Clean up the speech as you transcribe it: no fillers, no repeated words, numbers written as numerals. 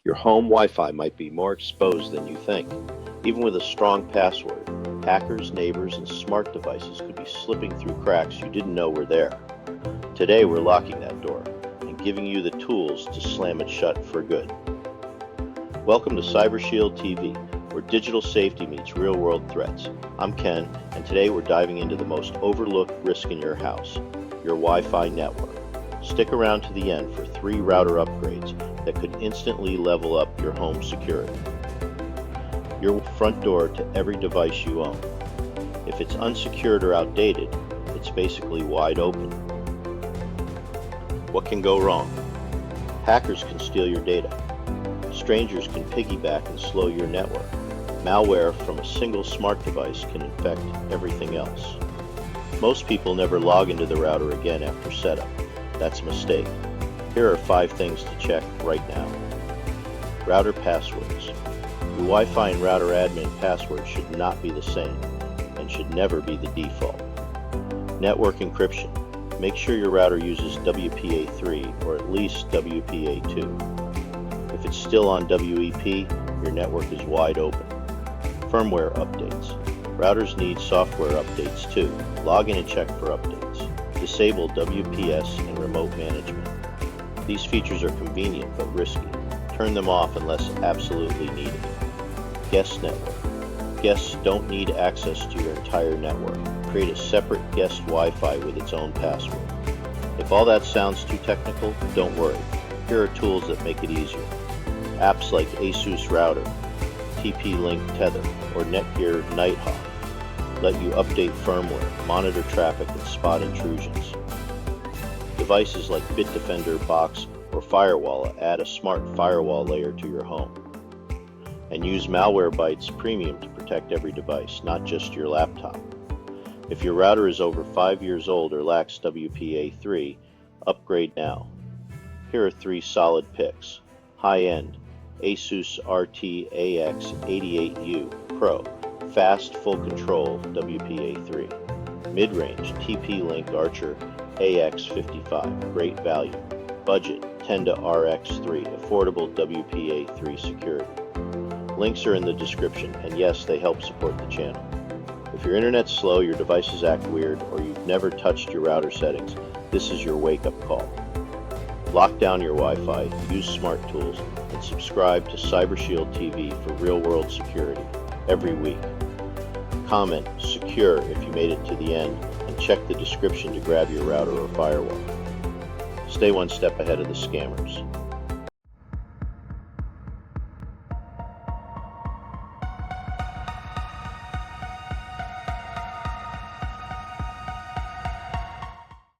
Your home Wi-Fi might be more exposed than you think. Even with a strong password, hackers, neighbors, and smart devices could be slipping through cracks you didn't know were there. Today we're locking that door and giving you the tools to slam it shut for good. Welcome to CyberShieldTV, where digital safety meets real-world threats. I'm Ken, and today we're diving into the most overlooked risk in your house, your Wi-Fi network. Stick around to the end for 3 router upgrades that could instantly level up your home security. Your front door to every device you own. If it's unsecured or outdated, it's basically wide open. What can go wrong? Hackers can steal your data. Strangers can piggyback and slow your network. Malware from a single smart device can infect everything else. Most people never log into the router again after setup. That's a mistake. Here are 5 things to check right now. Router passwords. Your Wi-Fi and router admin password should not be the same and should never be the default. Network encryption. Make sure your router uses WPA3 or at least WPA2. If it's still on WEP, your network is wide open. Firmware updates. Routers need software updates too. Log in and check for updates. Disable WPS and remote management. These features are convenient but risky. Turn them off unless absolutely needed. Guest network. Guests don't need access to your entire network. Create a separate guest Wi-Fi with its own password. If all that sounds too technical, don't worry. Here are tools that make it easier. Apps like ASUS Router, TP-Link Tether, or Netgear Nighthawk let you update firmware, monitor traffic, and spot intrusions. Devices like Bitdefender, Box, or Firewall add a smart firewall layer to your home. And use Malwarebytes Premium to protect every device, not just your laptop. If your router is over 5 years old or lacks WPA3, upgrade now. Here are 3 solid picks. High-end ASUS RT-AX88U Pro, fast full control WPA3. Mid-range TP-Link Archer AX55, great value. Budget 10 to RX3, affordable WPA3 security. Links are in the description, and yes, they help support the channel. If your internet's slow, your devices act weird, or you've never touched your router settings, this is your wake-up call. Lock down your Wi-Fi, use smart tools, and subscribe to CyberShieldTV for real-world security every week. Comment secure if you made it to the end, and check the description to grab your router or firewall. Stay one step ahead of the scammers.